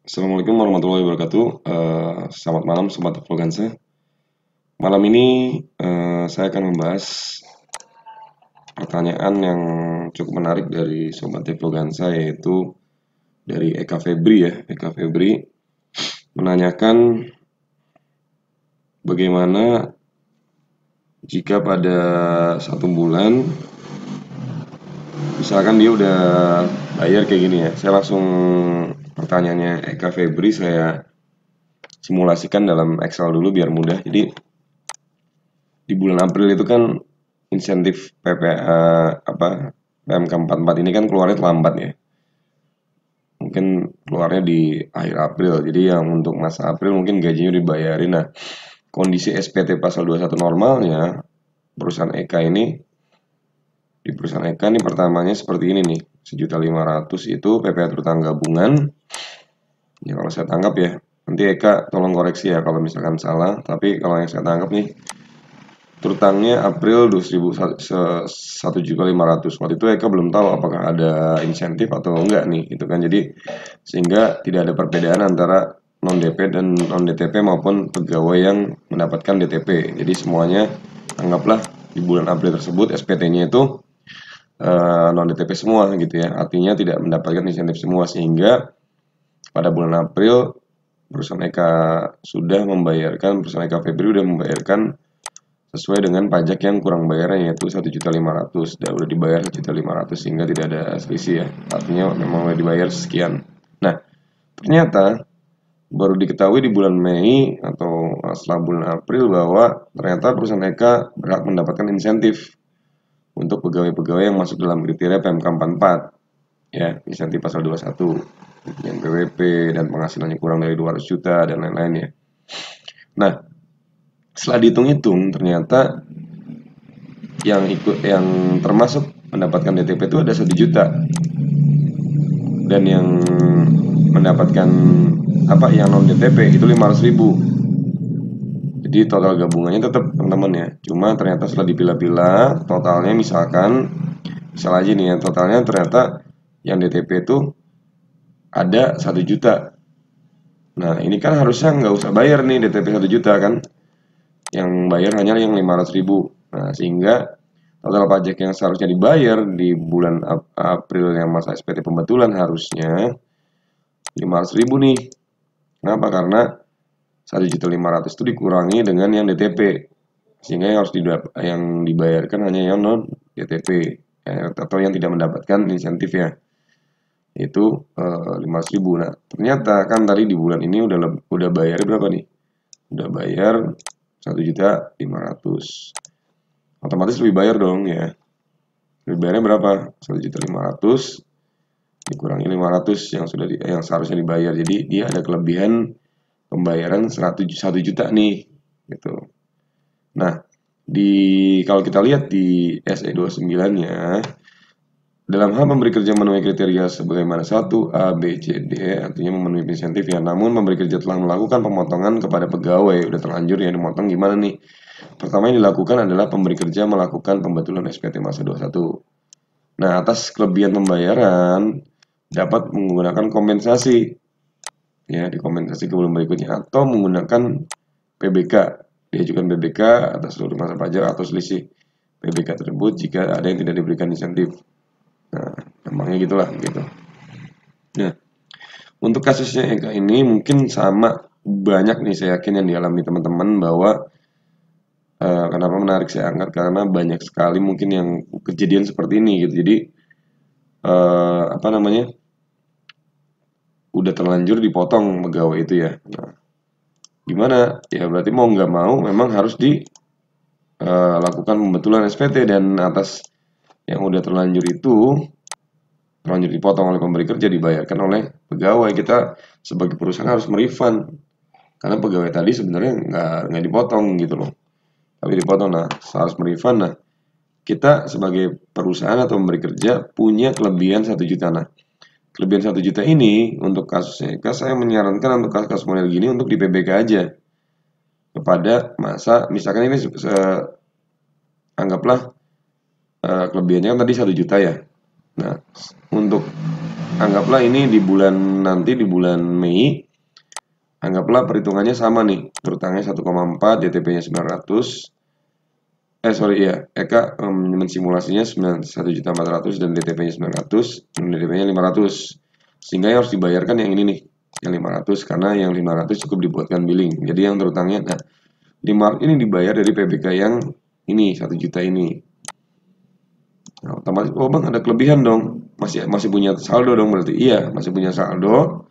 Assalamualaikum warahmatullahi wabarakatuh. Selamat malam Sobat Influencer. Malam ini saya akan membahas pertanyaan yang cukup menarik dari Sobat Influencer, yaitu dari Eka Febri ya. Eka Febri menanyakan bagaimana jika pada satu bulan, misalkan dia udah bayar kayak gini ya. Saya langsung pertanyaannya Eka Febri saya simulasikan dalam Excel dulu biar mudah. Jadi di bulan April itu kan insentif PMK 44 ini kan keluarnya lambat ya. Mungkin keluarnya di akhir April. Jadi yang untuk masa April mungkin gajinya dibayarin. Nah, kondisi SPT pasal 21 normalnya perusahaan Eka ini, di perusahaan Eka ini pertamanya seperti ini nih. 1.500.000 itu PPh terutang gabungan. Ya kalau saya tangkap ya. Nanti Eka tolong koreksi ya kalau misalkan salah. Tapi kalau yang saya tangkap nih, terutangnya April 1.500.000. Waktu itu Eka belum tahu apakah ada insentif atau enggak nih, itu kan. Jadi sehingga tidak ada perbedaan antara non DP dan non DTP maupun pegawai yang mendapatkan DTP. Jadi semuanya anggaplah di bulan April tersebut SPT-nya itu non DTP semua gitu ya. Artinya tidak mendapatkan insentif semua, sehingga pada bulan April perusahaan Eka perusahaan Eka Febri sudah membayarkan sesuai dengan pajak yang kurang bayaran, yaitu 1.500.000. Udah dibayar 1.500.000 sehingga tidak ada selisih ya. Artinya memang udah dibayar sekian. Nah, ternyata baru diketahui di bulan Mei atau setelah bulan April bahwa ternyata perusahaan Eka berhak mendapatkan insentif untuk pegawai-pegawai yang masuk dalam kriteria PMK 44 ya, insentif pasal 21 yang PWP dan penghasilannya kurang dari 200 juta dan lain-lain ya. Nah, setelah dihitung-hitung ternyata yang termasuk mendapatkan DTP itu ada 1 juta, dan yang mendapatkan yang non DTP itu 500.000. Jadi total gabungannya tetap teman-teman ya. Cuma ternyata setelah dipilah-pilah totalnya, misal aja nih ya, totalnya ternyata yang DTP itu ada 1 juta. Nah, ini kan harusnya nggak usah bayar nih DTP 1 juta kan. Yang bayar hanya yang 500.000. Nah, sehingga total pajak yang seharusnya dibayar di bulan April yang masa SPT pembetulan harusnya 500.000 nih. Kenapa? Karena 1.500.000 itu dikurangi dengan yang DTP, sehingga yang dibayarkan hanya yang non DTP atau yang tidak mendapatkan insentif ya, itu 500.000. Nah, ternyata kan tadi di bulan ini udah bayar berapa nih? Udah bayar 1.500.000. Otomatis lebih bayar dong ya. Lebih bayarnya berapa? 1.500.000 dikurangi 500 yang seharusnya dibayar. Jadi dia ada kelebihan pembayaran 1 juta nih gitu. Nah, kalau kita lihat di SE 29-nya, dalam hal memberi kerja memenuhi kriteria sebagaimana 1 A, B, C, D, artinya memenuhi insentif ya. Namun memberi kerja telah melakukan pemotongan kepada pegawai. Udah terlanjur ya dimotong, gimana nih? Pertama yang dilakukan adalah pemberi kerja melakukan pembetulan SPT masa 21. Nah, atas kelebihan pembayaran dapat menggunakan kompensasi ya, di kompensasi ke bulan berikutnya, atau menggunakan PBK, diajukan PBK atas seluruh masa pajak atau selisih PBK tersebut jika ada yang tidak diberikan insentif. Nah, emangnya gitulah gitu. Nah, untuk kasusnya Eka ini mungkin sama, banyak nih saya yakin yang dialami teman-teman, bahwa kenapa menarik saya angkat, karena banyak sekali mungkin yang kejadian seperti ini gitu. Jadi udah terlanjur dipotong pegawai itu ya. Nah, gimana? Ya berarti mau nggak mau memang harus dilakukan pembetulan SPT, dan atas yang udah terlanjur dipotong oleh pemberi kerja dibayarkan oleh pegawai. Kita sebagai perusahaan harus merefund, karena pegawai tadi sebenarnya nggak dipotong gitu loh, tapi dipotong. Nah, harus merefund. Nah, kita sebagai perusahaan atau pemberi kerja punya kelebihan 1 juta. Nah, kelebihan 1 juta ini untuk kasusnya, saya menyarankan untuk kasus model gini untuk di PBK aja kepada masa, misalkan ini anggaplah kelebihannya tadi 1 juta ya. Nah, untuk anggaplah ini di bulan nanti, di bulan Mei, anggaplah perhitungannya sama nih, berutangnya 1,4, DTP-nya 900. Sorry ya, Eka mensimulasinya 1.400.000 dan DTP-nya 900, dan DTP-nya 500. Sehingga yang harus dibayarkan yang ini nih, yang 500, karena yang 500 cukup dibuatkan billing. Jadi yang terutangnya, nah, 5 ini dibayar dari PBK yang ini 1 juta ini. Nah, otomatis, oh bang ada kelebihan dong, masih punya saldo dong berarti. Iya, masih punya saldo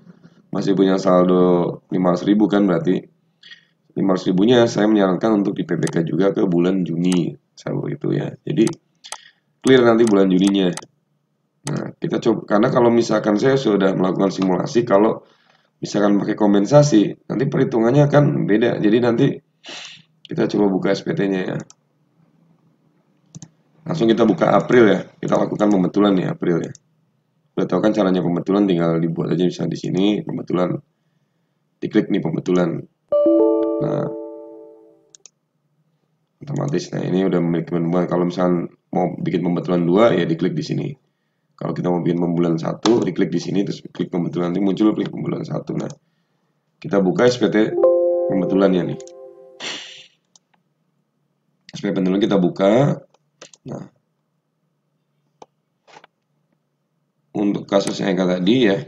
500.000 kan berarti. 500 ribunya saya menyarankan untuk di PBK juga ke bulan Juni, saldo itu ya. Jadi clear nanti bulan Juninya. Nah, kita coba, karena kalau misalkan saya sudah melakukan simulasi, kalau misalkan pakai kompensasi, nanti perhitungannya akan beda. Jadi nanti kita coba buka SPT-nya ya. Langsung kita buka April ya. Kita lakukan pembetulan nih April ya. Udah tahu kan caranya pembetulan, tinggal dibuat aja misalnya di sini pembetulan. Diklik nih pembetulan. Nah, otomatis nah ini udah memiliki pembetulan. Kalau misalnya mau bikin pembetulan 2 ya diklik di sini. Kalau kita mau bikin pembetulan 1, diklik di sini terus klik pembetulan, nanti muncul klik pembetulan 1. Nah, kita buka SPT pembetulannya nih. SPT pembetulan kita buka. Nah, untuk kasusnya Eka tadi ya,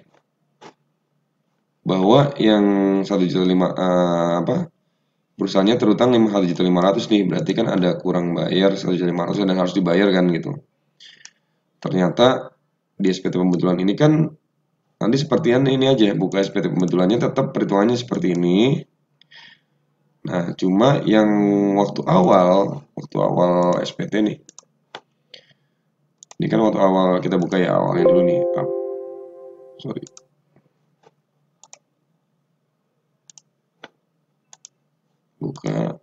bahwa yang 1.500.000 perusahaannya terutang 1.500.000 nih, berarti kan ada kurang bayar 1.500.000 dan harus dibayar kan gitu. Ternyata di SPT pembetulan ini kan nanti seperti ini aja, buka SPT pembetulannya tetap perhitungannya seperti ini. Nah, cuma yang waktu awal SPT nih. Ini kan waktu awal kita buka ya, awalnya dulu nih. Sorry. Buka.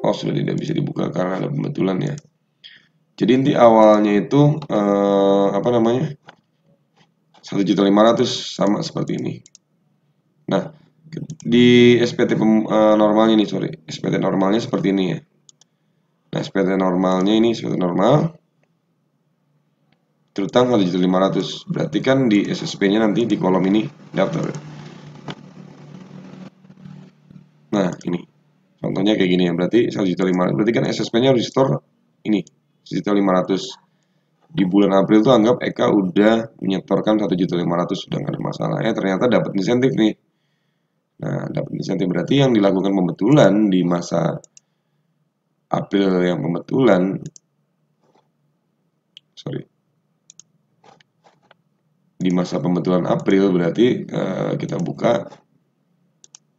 Oh, sudah tidak bisa dibuka karena ada pembetulan ya. Jadi inti awalnya itu apa namanya? 1.500.000 sama seperti ini. Nah, di SPT normalnya nih, sorry. SPT normalnya seperti ini ya. Nah, SPT normalnya ini SPT normal. Terutang 1.500.000. Berarti kan di SSP-nya nanti di kolom ini daftar. Nah, ini. Contohnya kayak gini ya. Berarti 1.500.000. Berarti kan SSP-nya harus store ini 1.500.000. Di bulan April tuh anggap Eka udah menyetorkan 1.500.000 sudah nggak ada masalah ya. Ternyata dapat insentif nih. Nah, dapat insentif berarti yang dilakukan pembetulan di masa April yang pembetulan, sorry, di masa pembetulan April berarti kita buka.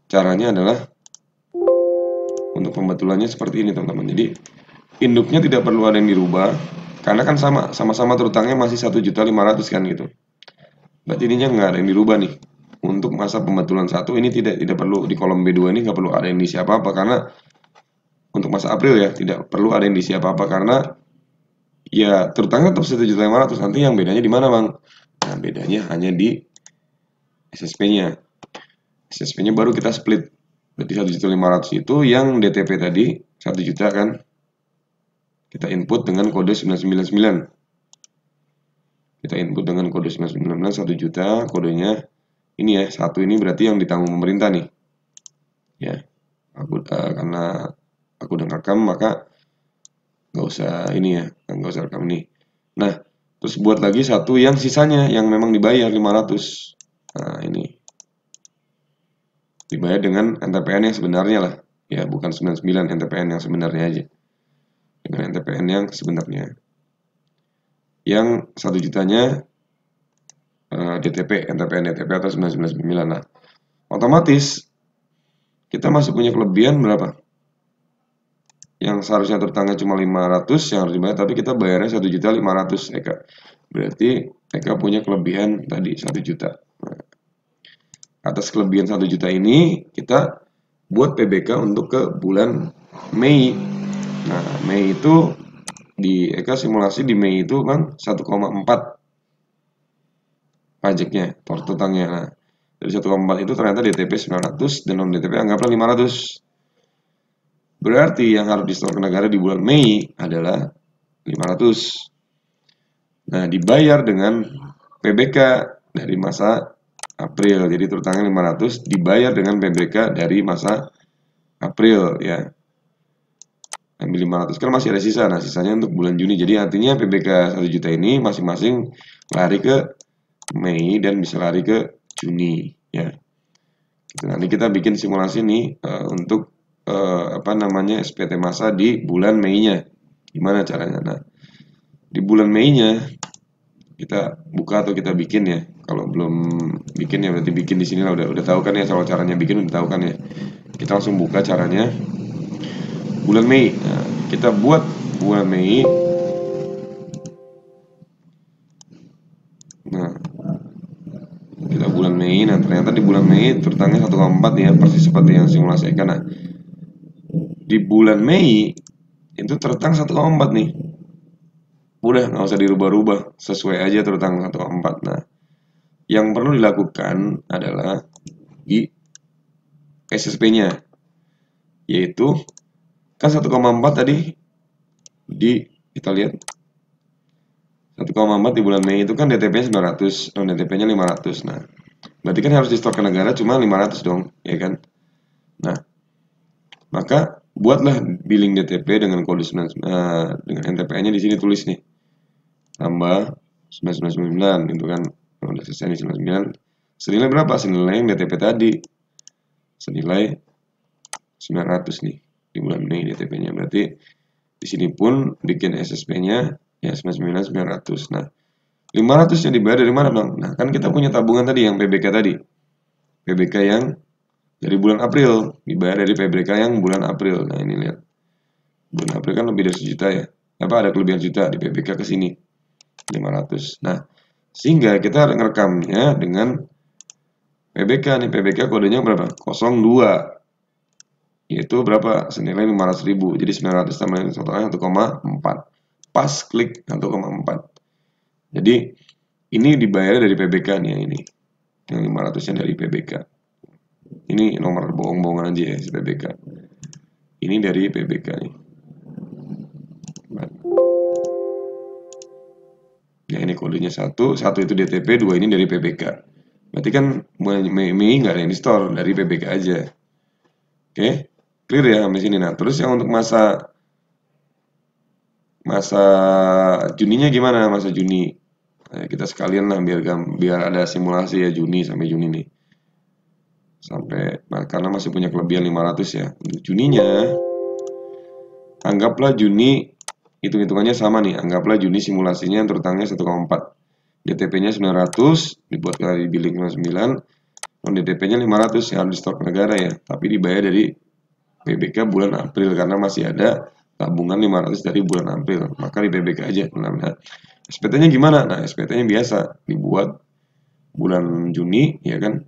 Caranya adalah untuk pembetulannya seperti ini teman-teman. Jadi induknya tidak perlu ada yang dirubah karena kan sama-sama terutangnya masih 1.500.000 kan gitu. Berarti ininya nggak ada yang dirubah nih. Untuk masa pembetulan 1 ini tidak perlu di kolom B2 ini nggak perlu ada yang diisi apa-apa karena untuk masa April ya tidak perlu ada yang diisi apa-apa karena ya terutangnya tetap 1.500.000. Nanti yang bedanya di mana bang? Nah bedanya hanya di SSP-nya. SSP-nya baru kita split. Berarti 1.500.000 itu yang DTP tadi 1 juta kan. Kita input dengan kode 999. Kita input dengan kode 999 1 juta, kodenya ini ya, 1 ini berarti yang ditanggung pemerintah nih. Ya. Karena aku udah rekam maka nggak usah ini ya, nggak usah rekam nih. Nah, terus buat lagi satu yang sisanya yang memang dibayar 500. Nah, ini dibayar dengan NTPN yang sebenarnya lah. Ya, bukan 99 NTPN yang sebenarnya aja. Dengan NTPN yang sebenarnya. Yang 1 jutanya DTP, NTPN DTP atau 999. Nah, otomatis kita masih punya kelebihan berapa? Yang seharusnya terutangnya cuma 500 yang harus dibayar, tapi kita bayarnya 1.500.000 Eka. Berarti Eka punya kelebihan tadi 1 juta. Nah, atas kelebihan 1 juta ini kita buat PBK untuk ke bulan Mei. Nah, Mei itu di Eka simulasi di Mei itu kan 1,4 pajaknya, terutangnya. Nah, dari 1,4 itu ternyata DTP 900 dan non DTP anggaplah 500. Berarti yang harus disetor ke negara di bulan Mei adalah 500. Nah, dibayar dengan PBK dari masa April. Jadi terutangnya 500 dibayar dengan PBK dari masa April ya. Ambil 500 kan masih ada sisa. Nah, sisanya untuk bulan Juni. Jadi artinya PBK 1 juta ini masing-masing lari ke Mei dan bisa lari ke Juni ya. Nanti kita bikin simulasi nih untuk apa namanya SPT masa di bulan Mei-nya. Gimana caranya? Nah, di bulan Mei-nya kita buka atau kita bikin ya. Kalau belum bikin ya berarti bikin di sini lah udah tahu kan ya soal caranya bikin udah tahu kan ya. Kita langsung buka caranya. Bulan Mei. Nah, kita buat bulan Mei. Nah, kita bulan Mei. Nah, ternyata di bulan Mei tertangnya 1,4 ya, persis seperti yang simulasikan. Nah, di bulan Mei itu tertang 1,4 nih. Udah nggak usah dirubah-rubah, sesuai aja tertang 1,4. Nah, yang perlu dilakukan adalah di SSP-nya, yaitu kan 1,4 tadi di kita lihat 1,4 di bulan Mei itu kan DTP-nya 900, non DTP-nya 500. Nah, berarti kan harus di-store ke negara cuma 500 dong, ya kan? Nah, maka buatlah billing DTP dengan kode 9, dengan NTP-nya di sini tulis nih. Tambah 999 itu kan udah selesai nih 99. Senilai berapa? Senilai yang DTP tadi. Senilai 900 nih di bulan Mei DTP-nya. Berarti di sini pun bikin SSP-nya ya 99 900. Nah, 500 yang dibayar dari mana, Bang? Nah, kan kita punya tabungan tadi yang PBK tadi. PBK yang dari bulan April dibayar dari PBK yang bulan April. Nah, ini lihat. Bulan April kan lebih dari 1 juta ya. Apa ada kelebihan juta di PBK ke sini? 500. Nah, sehingga kita ngerekamnya dengan PBK nih. PBK kodenya berapa? 02. Yaitu berapa? Senilai 500.000. Jadi 900 tambah totalnya 1,4. Pas klik 1,4. Jadi ini dibayar dari PBK nih yang ini. Yang 500-nya dari PBK. Ini nomor bohong-bohongan aja ya si PBK. Ini dari PBK nih. Ya ini kodenya 1 itu DTP, 2 ini dari PBK. Berarti kan Mei nggak ada yang di store, dari PBK aja. Oke, clear ya sampai sini. Nah, terus yang untuk masa Juninya gimana? Masa Juni. Nah, kita sekalian lah biar ada simulasi ya Juni sampai Juni nih. Sampai karena masih punya kelebihan 500 ya. Untuk Juninya anggaplah Juni hitung-hitungannya sama nih. Anggaplah Juni simulasinya terutangnya 1,4. DTP-nya 900 dibuat kali billing 99. Non DTP-nya 500 yang harus di store ke negara ya. Tapi dibayar dari PBK bulan April karena masih ada tabungan 500 dari bulan April. Maka di PBK aja. Nah, SPT-nya gimana? Nah, SPT-nya biasa dibuat bulan Juni ya kan.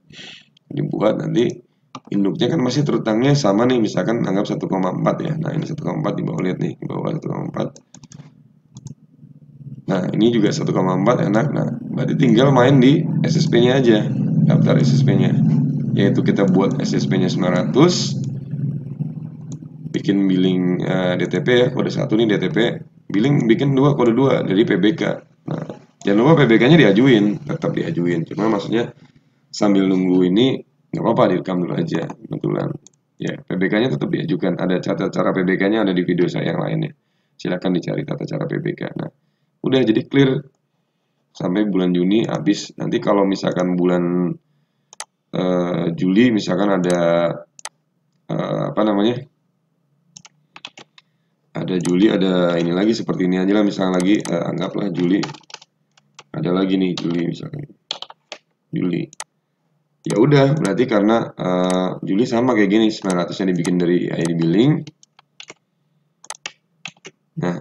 Dibuat nanti induknya kan masih terutangnya sama nih, misalkan anggap 1,4 ya. Nah, ini 1,4 di bawah, lihat nih, di bawah 1,4. Nah, ini juga 1,4 enak. Nah, berarti tinggal main di SSP-nya aja. Daftar SSP-nya. Yaitu kita buat SSP-nya 900. Bikin billing DTP ya, kode 1 nih DTP. Billing bikin 2 kode 2 dari PBK. Nah, jangan lupa PBK-nya diajuin, tetap diajuin. Cuma maksudnya sambil nunggu ini nggak apa-apa direkam dulu aja kebetulan. Ya, PBK-nya tetap diajukan. Ada cara PBK-nya ada di video saya yang lainnya. Silakan dicari tata cara PBK. Nah, udah jadi clear sampai bulan Juni habis. Nanti kalau misalkan bulan Juli misalkan ada apa namanya? Ada Juli, ada ini lagi seperti ini aja lah, misalnya lagi anggaplah Juli. Ada lagi nih Juli misalkan. Juli. Ya udah, berarti karena Juli sama kayak gini, 900 yang dibikin dari ID billing. Nah,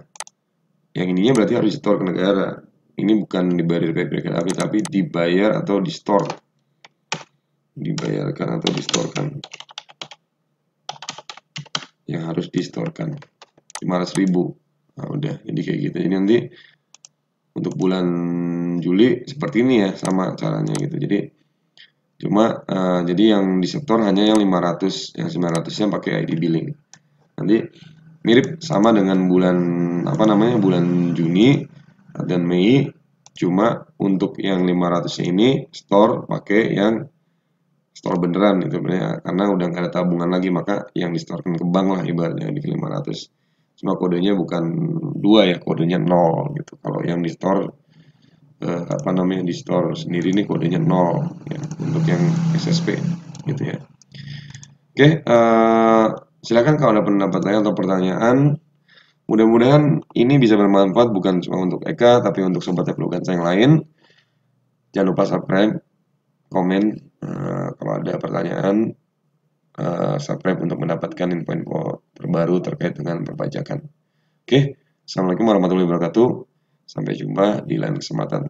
yang ininya berarti harus di-store ke negara. Ini bukan dibayar dari PBK tapi dibayar atau di-store. Dibayarkan atau di-storekan. Yang harus di-storekan. 500.000. Nah, udah, jadi kayak gitu. Jadi nanti untuk bulan Juli seperti ini ya, sama caranya gitu. Jadi cuma jadi yang disetor hanya yang 500, yang 900-nya pakai ID billing. Nanti mirip sama dengan bulan apa namanya? Bulan Juni dan Mei Cuma untuk yang 500 ini store pakai yang store beneran gitu ya, karena udah nggak ada tabungan lagi, maka yang di storekan ke bank lah ibaratnya di 500. Cuma kodenya bukan 2 ya, kodenya 0 gitu. Kalau yang di store apa namanya, di store sendiri ini kodenya 0 ya, untuk yang SSP gitu ya. Oke, silakan kalau ada pendapat lain atau pertanyaan. Mudah-mudahan ini bisa bermanfaat bukan cuma untuk Eka, tapi untuk sobat Evolukansa yang lain. Jangan lupa subscribe, komen kalau ada pertanyaan, subscribe untuk mendapatkan info-info terbaru terkait dengan perpajakan. Oke, assalamualaikum warahmatullahi wabarakatuh. Sampai jumpa di lain kesempatan.